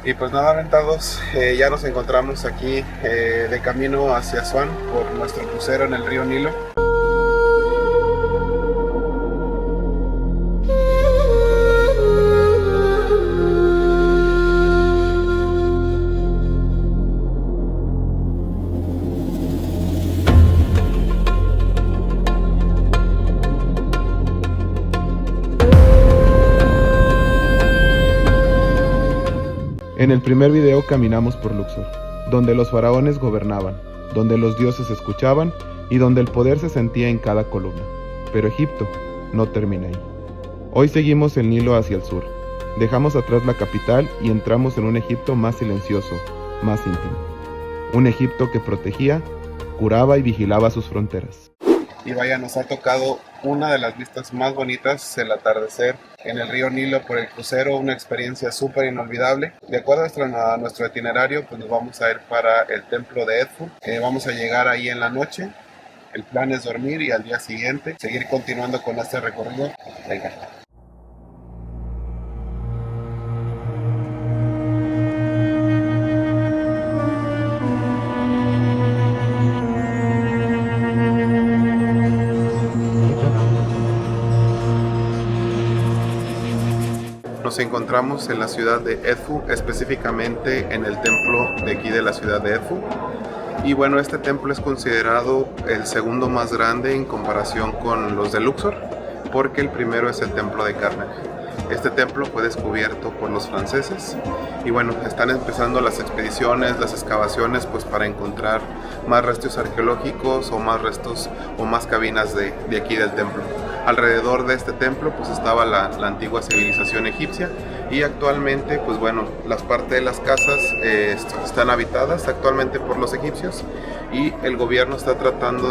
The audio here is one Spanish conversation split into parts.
Y pues nada, aventados, ya nos encontramos aquí de camino hacia Asuán por nuestro crucero en el río Nilo. En el primer video caminamos por Luxor, donde los faraones gobernaban, donde los dioses escuchaban y donde el poder se sentía en cada columna. Pero Egipto no termina ahí. Hoy seguimos el Nilo hacia el sur. Dejamos atrás la capital y entramos en un Egipto más silencioso, más íntimo. Un Egipto que protegía, curaba y vigilaba sus fronteras. Y vaya, nos ha tocado una de las vistas más bonitas, el atardecer en el río Nilo por el crucero, una experiencia súper inolvidable. De acuerdo a nuestro itinerario, pues nos vamos a ir para el templo de Edfu. Vamos a llegar ahí en la noche. El plan es dormir y al día siguiente seguir continuando con este recorrido. Venga. Nos encontramos en la ciudad de Edfu, específicamente en el templo de aquí de la ciudad de Edfu. Y bueno, este templo es considerado el segundo más grande en comparación con los de Luxor, porque el primero es el templo de Karnak. Este templo fue descubierto por los franceses y bueno, están empezando las expediciones, las excavaciones, pues para encontrar más restos arqueológicos o más restos o más cabinas de aquí del templo. Alrededor de este templo pues estaba la antigua civilización egipcia y actualmente pues bueno, las partes de las casas están habitadas actualmente por los egipcios y el gobierno está tratando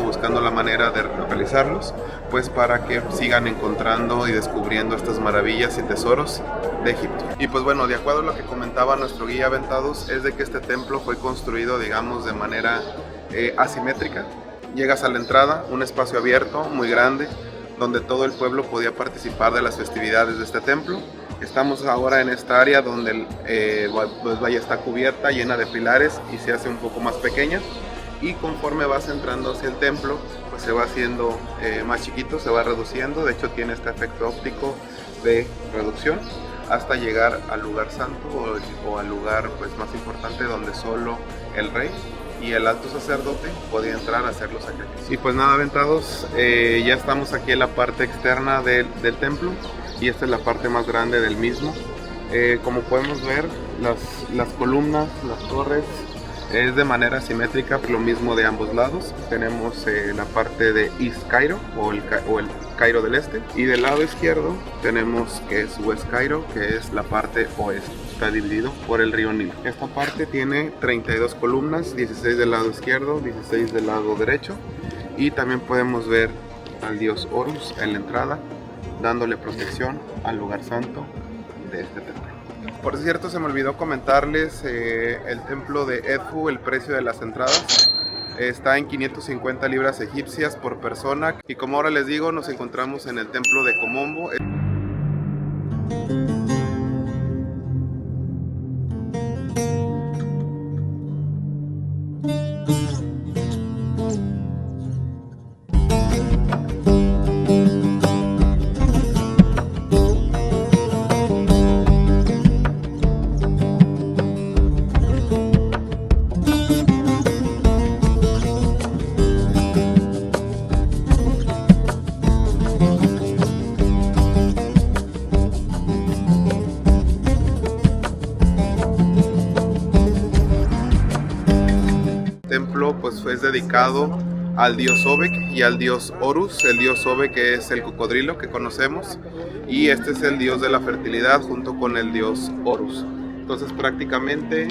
buscando la manera de localizarlos pues para que sigan encontrando y descubriendo estas maravillas y tesoros de Egipto. Y pues bueno, de acuerdo a lo que comentaba nuestro guía Aventados, es de que este templo fue construido, digamos, de manera asimétrica. Llegas a la entrada, un espacio abierto, muy grande, donde todo el pueblo podía participar de las festividades de este templo. Estamos ahora en esta área donde pues vaya, está cubierta, llena de pilares y se hace un poco más pequeña. Y conforme vas entrando hacia el templo, pues se va haciendo más chiquito, se va reduciendo. De hecho tiene este efecto óptico de reducción hasta llegar al lugar santo o al lugar pues más importante donde solo el rey y el alto sacerdote podía entrar a hacer los sacrificios. Y pues nada, aventados, ya estamos aquí en la parte externa del templo y esta es la parte más grande del mismo. Como podemos ver, las columnas, las torres, es de manera simétrica, lo mismo de ambos lados. Tenemos la parte de East Cairo o el Cairo del Este, y del lado izquierdo tenemos que es West Cairo, que es la parte oeste. Está dividido por el río Nilo. Esta parte tiene 32 columnas, 16 del lado izquierdo, 16 del lado derecho, y también podemos ver al dios Horus en la entrada, dándole protección al lugar santo de este templo. Por cierto, se me olvidó comentarles el templo de Edfu, el precio de las entradas está en 550 libras egipcias por persona, y como ahora les digo, nos encontramos en el templo de Komombo. Pues es dedicado al dios Sobek y al dios Horus. El dios Sobek que es el cocodrilo que conocemos, y este es el dios de la fertilidad junto con el dios Horus. Entonces prácticamente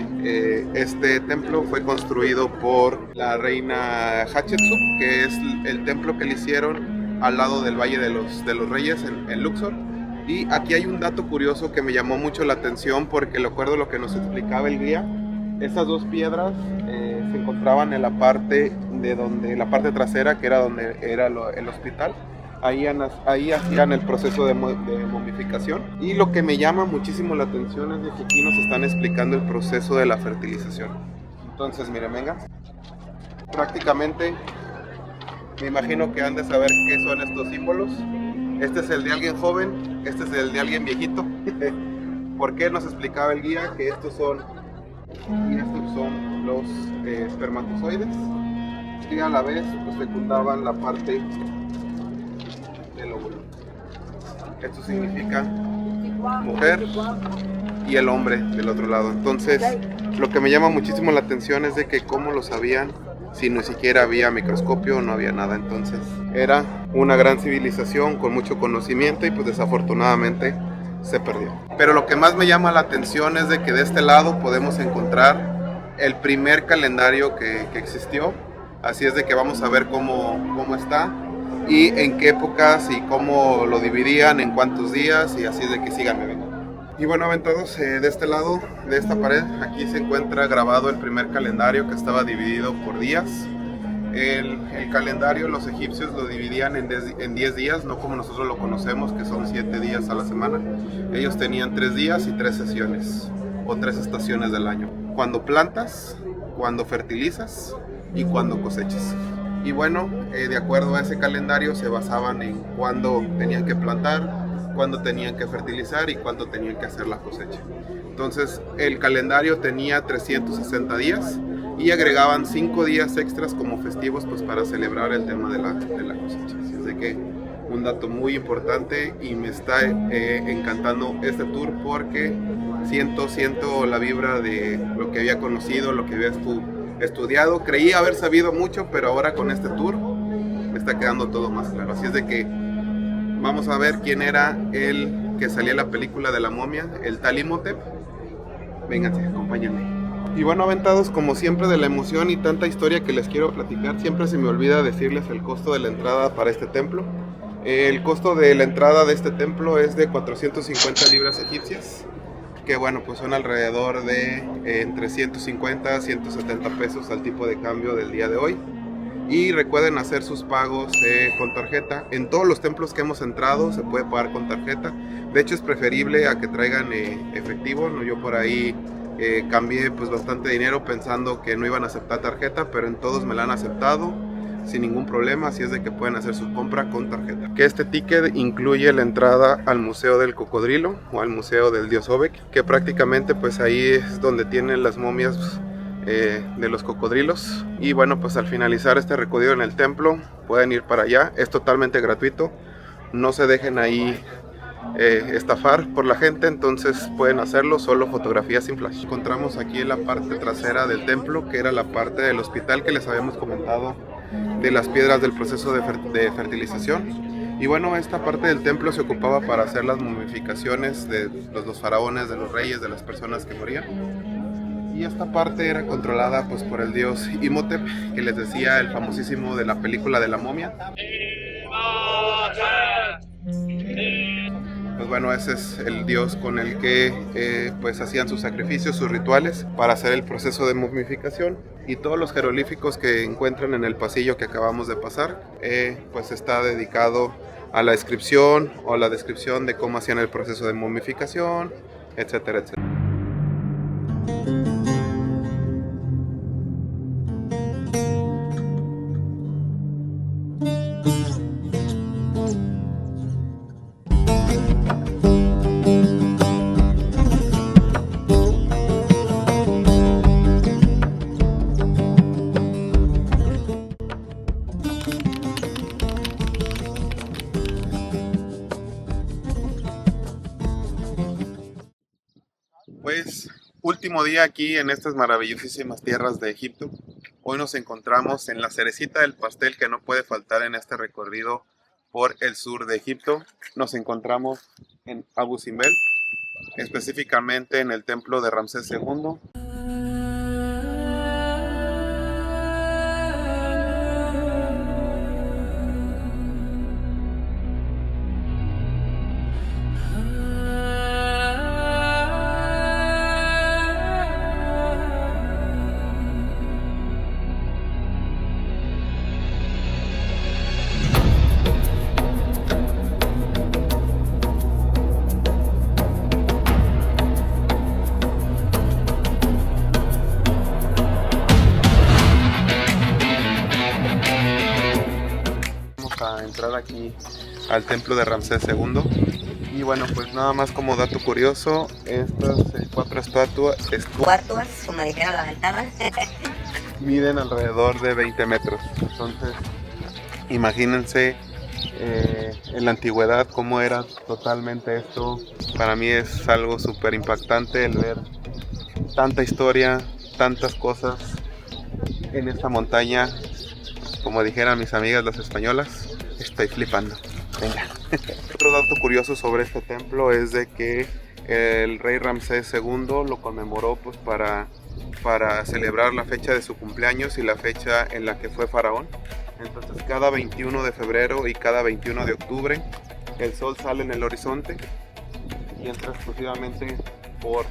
este templo fue construido por la reina Hatshepsut, que es el templo que le hicieron al lado del Valle de los Reyes en Luxor. Y aquí hay un dato curioso que me llamó mucho la atención, porque recuerdo lo que nos explicaba el guía. Estas dos piedras se encontraban en la parte trasera, que era donde era el hospital. ahí hacían el proceso de momificación. Y lo que me llama muchísimo la atención es de que aquí nos están explicando el proceso de la fertilización. Entonces, miren, venga. Prácticamente, me imagino que han de saber qué son estos símbolos. Este es el de alguien joven, este es el de alguien viejito. ¿Por qué? Nos explicaba el guía que estos son los espermatozoides, y a la vez pues, fecundaban la parte del óvulo. Esto significa mujer y el hombre del otro lado. Entonces, lo que me llama muchísimo la atención es de que cómo lo sabían si ni siquiera había microscopio, no había nada. Entonces, era una gran civilización con mucho conocimiento y pues desafortunadamente se perdió. Pero lo que más me llama la atención es de que de este lado podemos encontrar el primer calendario que existió. Así es de que vamos a ver cómo está y en qué épocas y cómo lo dividían, en cuántos días, y así es de que síganme, venga. Y bueno, aventados de este lado de esta pared, aquí se encuentra grabado el primer calendario que estaba dividido por días. El calendario los egipcios lo dividían en 10 días, no como nosotros lo conocemos, que son 7 días a la semana. Ellos tenían 3 días y 3 sesiones, o 3 estaciones del año. Cuando plantas, cuando fertilizas y cuando cosechas. Y bueno, de acuerdo a ese calendario se basaban en cuándo tenían que plantar, cuándo tenían que fertilizar y cuándo tenían que hacer la cosecha. Entonces el calendario tenía 360 días y agregaban 5 días extras como festivos pues para celebrar el tema de la cosecha. Así es de que un dato muy importante, y me está encantando este tour porque siento la vibra de lo que había conocido, lo que había estudiado. Creí haber sabido mucho, pero ahora con este tour me está quedando todo más claro. Así es de que vamos a ver quién era el que salía en la película de la momia, el Tal Imhotep. Vénganse, acompáñenme. Y bueno, aventados, como siempre, de la emoción y tanta historia que les quiero platicar, siempre se me olvida decirles el costo de la entrada para este templo. El costo de la entrada de este templo es de 450 libras egipcias, que bueno, pues son alrededor de entre 150 a 170 pesos al tipo de cambio del día de hoy. Y recuerden hacer sus pagos con tarjeta. En todos los templos que hemos entrado se puede pagar con tarjeta. De hecho es preferible a que traigan efectivo, ¿no? Yo por ahí cambié pues bastante dinero pensando que no iban a aceptar tarjeta, pero en todos me la han aceptado sin ningún problema, así es de que pueden hacer su compra con tarjeta. Que este ticket incluye la entrada al Museo del Cocodrilo o al Museo del Dios Obek, que prácticamente pues ahí es donde tienen las momias de los cocodrilos. Y bueno, pues al finalizar este recorrido en el templo pueden ir para allá, es totalmente gratuito, no se dejen ahí estafar por la gente, entonces pueden hacerlo, solo fotografías sin flash. Encontramos aquí en la parte trasera del templo, que era la parte del hospital que les habíamos comentado, de las piedras del proceso de fertilización. Y bueno, esta parte del templo se ocupaba para hacer las momificaciones de los faraones, de los reyes, de las personas que morían. Y esta parte era controlada pues por el dios Imhotep, que les decía, el famosísimo de la película de la momia. Pues bueno, ese es el dios con el que pues hacían sus sacrificios, sus rituales para hacer el proceso de momificación. Y todos los jeroglíficos que encuentran en el pasillo que acabamos de pasar, pues está dedicado a la descripción o a la descripción de cómo hacían el proceso de momificación, etcétera, etcétera. Pues último día aquí en estas maravillosísimas tierras de Egipto. Hoy nos encontramos en la cerecita del pastel que no puede faltar en este recorrido por el sur de Egipto. Nos encontramos en Abu Simbel, específicamente en el templo de Ramsés II. entrar aquí al templo de Ramsés II. Y bueno, pues nada más como dato curioso, estas 4 estatuas como dijeron la ventana. miden alrededor de 20 metros. Entonces, imagínense en la antigüedad cómo era totalmente esto. Para mí es algo súper impactante el ver tanta historia, tantas cosas en esta montaña. Como dijeran mis amigas las españolas, estoy flipando. Venga. Otro dato curioso sobre este templo es de que el rey Ramsés II lo conmemoró pues para celebrar la fecha de su cumpleaños y la fecha en la que fue faraón. Entonces cada 21 de febrero y cada 21 de octubre el sol sale en el horizonte y entra exclusivamente por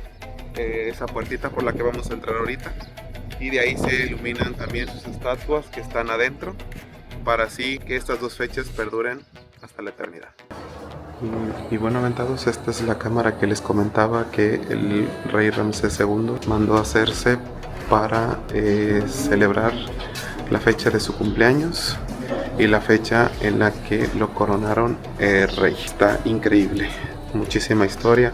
esa puertita por la que vamos a entrar ahorita, y de ahí se iluminan también sus estatuas que están adentro, para así que estas dos fechas perduren hasta la eternidad. Y bueno, aventados, esta es la cámara que les comentaba que el rey Ramsés II mandó hacerse para celebrar la fecha de su cumpleaños y la fecha en la que lo coronaron rey. Está increíble, muchísima historia,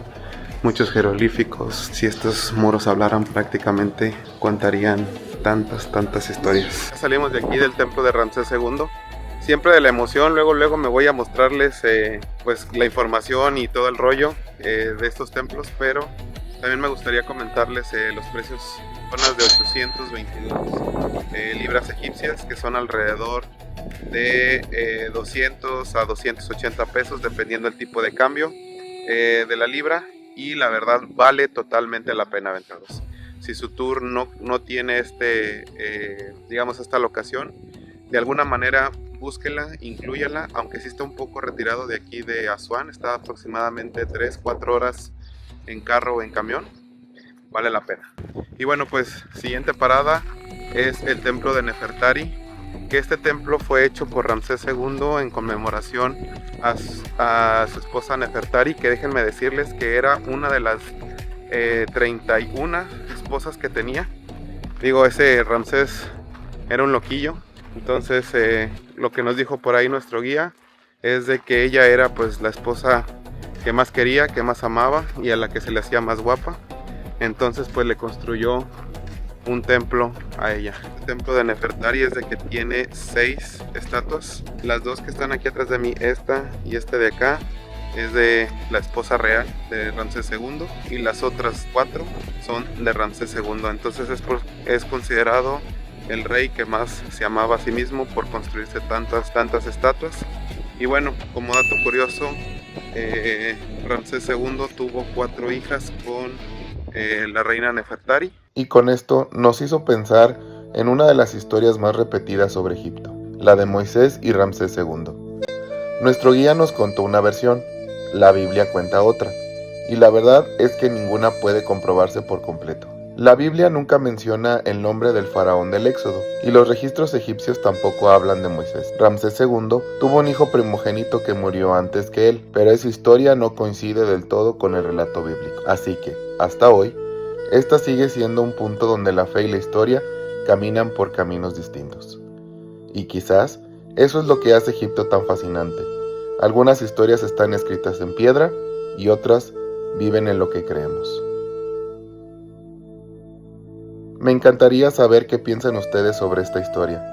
muchos jeroglíficos. Si estos muros hablaran, prácticamente contarían tantas historias. Salimos de aquí del templo de Ramsés II. Siempre de la emoción, luego me voy a mostrarles pues la información y todo el rollo de estos templos, pero también me gustaría comentarles los precios. Son las de 822 libras egipcias, que son alrededor de 200 a 280 pesos, dependiendo del tipo de cambio de la libra, y la verdad vale totalmente la pena, aventados. Si su tour no tiene digamos esta locación, de alguna manera búsquela, inclúyala, aunque sí está un poco retirado de aquí de Asuán, está aproximadamente 3-4 horas en carro o en camión, vale la pena. Y bueno, pues siguiente parada es el templo de Nefertari, que este templo fue hecho por Ramsés II en conmemoración a su esposa Nefertari, que déjenme decirles que era una de las 31 esposas que tenía. Digo, ese Ramsés era un loquillo. Entonces lo que nos dijo por ahí nuestro guía es de que ella era pues la esposa que más quería, que más amaba y a la que se le hacía más guapa. Entonces pues le construyó un templo a ella. El templo de Nefertari es de que tiene 6 estatuas. Las 2 que están aquí atrás de mí, esta y de acá, es de la esposa real de Ramsés II, y las otras 4 son de Ramsés II. Entonces es considerado el rey que más se amaba a sí mismo por construirse tantas estatuas. Y bueno, como dato curioso, Ramsés II tuvo 4 hijas con la reina Nefertari. Y con esto nos hizo pensar en una de las historias más repetidas sobre Egipto, la de Moisés y Ramsés II. Nuestro guía nos contó una versión, la Biblia cuenta otra, y la verdad es que ninguna puede comprobarse por completo. La Biblia nunca menciona el nombre del faraón del Éxodo, y los registros egipcios tampoco hablan de Moisés. Ramsés II tuvo un hijo primogénito que murió antes que él, pero esa historia no coincide del todo con el relato bíblico. Así que, hasta hoy, esta sigue siendo un punto donde la fe y la historia caminan por caminos distintos. Y quizás eso es lo que hace Egipto tan fascinante. Algunas historias están escritas en piedra y otras viven en lo que creemos. Me encantaría saber qué piensan ustedes sobre esta historia.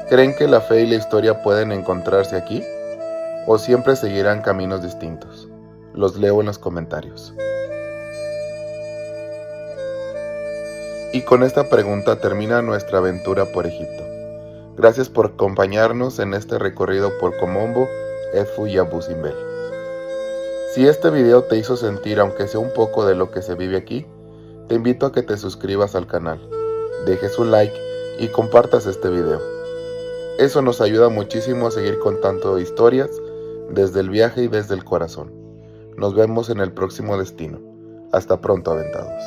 ¿Creen que la fe y la historia pueden encontrarse aquí? ¿O siempre seguirán caminos distintos? Los leo en los comentarios. Y con esta pregunta termina nuestra aventura por Egipto. Gracias por acompañarnos en este recorrido por Komombo, Edfu y Abu Simbel. Si este video te hizo sentir aunque sea un poco de lo que se vive aquí, te invito a que te suscribas al canal, dejes un like y compartas este video. Eso nos ayuda muchísimo a seguir contando historias desde el viaje y desde el corazón. Nos vemos en el próximo destino. Hasta pronto, aventados.